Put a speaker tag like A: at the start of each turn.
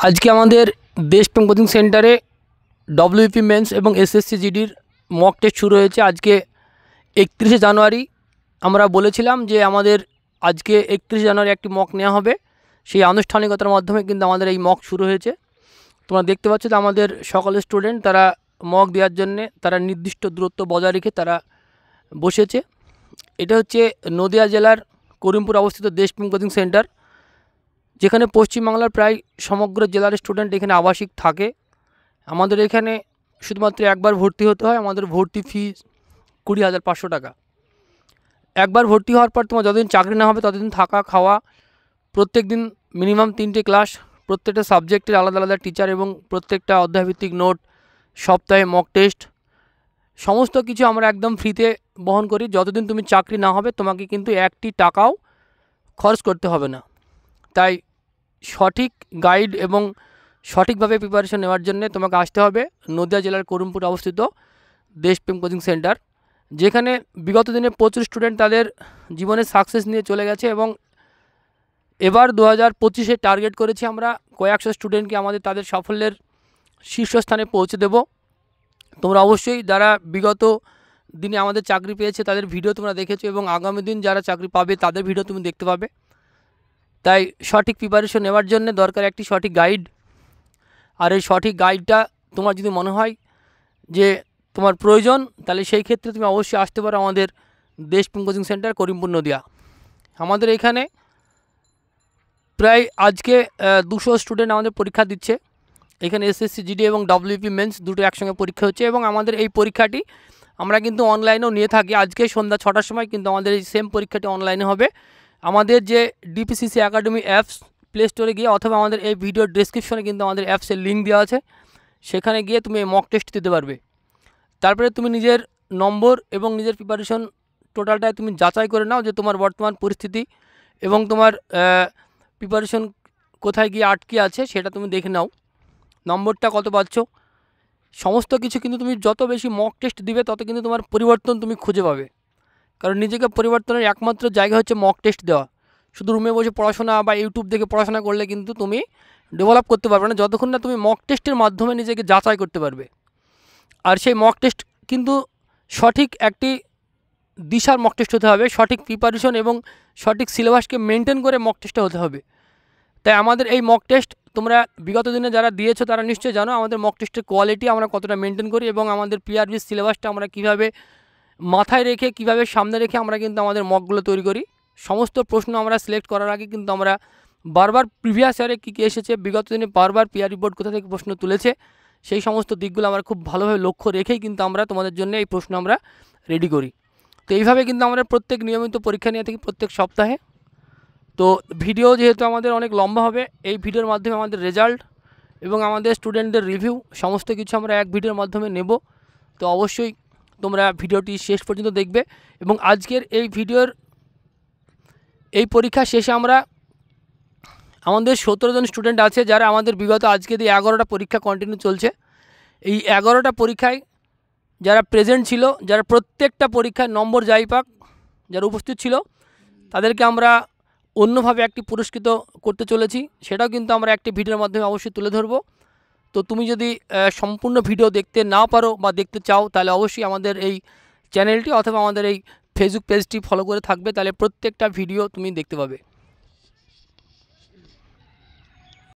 A: আজকে আমাদের দেশপ্রেম কোচিং সেন্টারে ডব্লিউপি মেন্স এবং এসএসসি জিডির মক টেস্ট শুরু হয়েছে। আজকে 31শে জানুয়ারি আমরা বলেছিলাম যে আমাদের আজকে 31শে জানুয়ারি একটি মক নেওয়া হবে। সেই আনুষ্ঠানিকতার মাধ্যমে কিন্তু আমাদের এই মক শুরু হয়েছে। তোমরা দেখতে পাচ্ছ যে আমাদের সকল স্টুডেন্ট তারা মক দেওয়ার জন্যে তারা নির্দিষ্ট দূরত্ব বজায় রেখে তারা বসেছে। এটা হচ্ছে নদিয়া জেলার করিমপুর অবস্থিত দেশপ্রেম কোচিং সেন্টার, যেখানে পশ্চিমবাংলার প্রায় সমগ্র জেলার স্টুডেন্ট এখানে আবাসিক থাকে। আমাদের এখানে শুধুমাত্র একবার ভর্তি হতে হয়। আমাদের ভর্তি ফিস 20,500 টাকা। একবার ভর্তি হওয়ার পর তোমার যতদিন চাকরি না হবে ততদিন থাকা খাওয়া, প্রত্যেক দিন মিনিমাম 3টে ক্লাস, প্রত্যেকটা সাবজেক্টের আলাদা আলাদা টিচার এবং প্রত্যেকটা অধ্যায়ভিত্তিক নোট, সপ্তাহে মক টেস্ট, সমস্ত কিছু আমরা একদম ফ্রিতে বহন করি। যতদিন তুমি চাকরি না হবে তোমাকে কিন্তু একটি টাকাও খরচ করতে হবে না। তাই সঠিক গাইড এবং সঠিকভাবে প্রিপারেশন নেওয়ার জন্য তোমাকে আসতে হবে নদিয়া জেলার করিমপুর অবস্থিত দেশপ্রেম কোচিং সেন্টার, যেখানে বিগত দিনে প্রচুর স্টুডেন্ট তাদের জীবনে সাকসেস নিয়ে চলে গেছে এবং এবার 2025-এ টার্গেট করেছি আমরা কয়েকশো স্টুডেন্টকে আমাদের তাদের সাফল্যের শীর্ষস্থানে পৌঁছে দেব। তোমরা অবশ্যই যারা বিগত দিনে আমাদের চাকরি পেয়েছে তাদের ভিডিও তোমরা দেখেছো এবং আগামী দিন যারা চাকরি পাবে তাদের ভিডিও তুমি দেখতে পাবে। তাই সঠিক প্রিপারেশন নেওয়ার জন্য দরকার একটি সঠিক গাইড। আর এই সঠিক গাইডটা তোমার যদি মনে হয় যে তোমার প্রয়োজন, তাহলে সেই ক্ষেত্রে তুমি অবশ্যই আসতে পারো আমাদের দেশপ্রেম কোচিং সেন্টার করিমপুর নদিয়া। আমাদের এখানে প্রায় আজকে 200 স্টুডেন্ট আমাদের পরীক্ষা দিচ্ছে। এখানে এসএসসি জিডি এবং ডব্লিউপি মেন্স দুটো একসঙ্গে পরীক্ষা হচ্ছে এবং আমাদের এই পরীক্ষাটি আমরা কিন্তু অনলাইনেও নিয়ে থাকি। আজকে সন্ধ্যা 6টার সময় কিন্তু আমাদের এই সেম পরীক্ষাটি অনলাইনে হবে। আমাদের যে ডিপিসিসি একাডেমি অ্যাপস প্লে স্টোরে গিয়ে অথবা আমাদের এই ভিডিওর ডেসক্রিপশনে কিন্তু আমাদের অ্যাপসের লিঙ্ক দেওয়া আছে, সেখানে গিয়ে তুমি এই মক টেস্ট দিতে পারবে। তারপরে তুমি নিজের নম্বর এবং নিজের প্রিপারেশন টোটালটায় তুমি যাচাই করে নাও যে তোমার বর্তমান পরিস্থিতি এবং তোমার প্রিপারেশন কোথায় গিয়ে আটকে আছে সেটা তুমি দেখে নাও, নম্বরটা কত পাচ্ছ। সমস্ত কিছু কিন্তু তুমি যত বেশি মক টেস্ট দিবে তত কিন্তু তোমার পরিবর্তন তুমি খুঁজে পাবে। কারণ নিজেকে পরিবর্তনের একমাত্র জায়গা হচ্ছে মক টেস্ট দেওয়া। শুধু রুমে বসে পড়াশোনা বা ইউটিউব দেখে পড়াশোনা করলে কিন্তু তুমি ডেভেলপ করতে পারবে না, যতক্ষণ না তুমি মক টেস্টের মাধ্যমে নিজেকে যাচাই করতে পারবে। আর সেই মক টেস্ট কিন্তু সঠিক একটি দিশার মক টেস্ট হতে হবে, সঠিক প্রিপারেশন এবং সঠিক সিলেবাসকে মেনটেন করে মক টেস্টটা হতে হবে। তাই আমাদের এই মক টেস্ট তোমরা বিগত দিনে যারা দিয়েছো তারা নিশ্চয়ই জানো আমাদের মক টেস্টের কোয়ালিটি আমরা কতটা মেনটেন করি এবং আমাদের পিআরবি সিলেবাসটা আমরা কীভাবে মাথায় রেখে কীভাবে সামনে রেখে আমরা কিন্তু আমাদের মকগুলো তৈরি করি। সমস্ত প্রশ্ন আমরা সিলেক্ট করার আগে কিন্তু আমরা বারবার প্রিভিয়াস ইয়ারে কী কী এসেছে, বিগত দিনে বারবার পিআরবি বোর্ড কোথা থেকে প্রশ্ন তুলেছে, সেই সমস্ত দিকগুলো আমরা খুব ভালোভাবে লক্ষ্য রেখেই কিন্তু আমরা তোমাদের জন্য এই প্রশ্ন আমরা রেডি করি। তো এইভাবে কিন্তু আমরা প্রত্যেক নিয়মিত পরীক্ষা নিয়ে থাকি প্রত্যেক সপ্তাহে। তো ভিডিও যেহেতু আমাদের অনেক লম্বা হবে, এই ভিডিওর মাধ্যমে আমাদের রেজাল্ট এবং আমাদের স্টুডেন্টদের রিভিউ সমস্ত কিছু আমরা এক ভিডিওর মাধ্যমে নেব। তো অবশ্যই তোমরা ভিডিওটি শেষ পর্যন্ত দেখবে এবং আজকের এই ভিডিওর এই পরীক্ষা শেষে আমরা আমাদের 17 জন স্টুডেন্ট আছে যারা আমাদের বিগত আজকে দিয়ে 11টা পরীক্ষা কন্টিনিউ চলছে। এই 11টা পরীক্ষায় যারা প্রেজেন্ট ছিল, যারা প্রত্যেকটা পরীক্ষায় নম্বর যাই পাক যারা উপস্থিত ছিল, তাদেরকে আমরা অন্যভাবে একটি পুরস্কৃত করতে চলেছি। সেটাও কিন্তু আমরা একটি ভিডিওর মাধ্যমে অবশ্যই তুলে ধরবো। তো তুমি যদি সম্পূর্ণ ভিডিও দেখতে না পারো বা দেখতে চাও, তাহলে অবশ্যই আমাদের এই চ্যানেলটি অথবা আমাদের এই ফেসবুক পেজটি ফলো করে থাকবে, তাহলে প্রত্যেকটা ভিডিও তুমি দেখতে পাবে।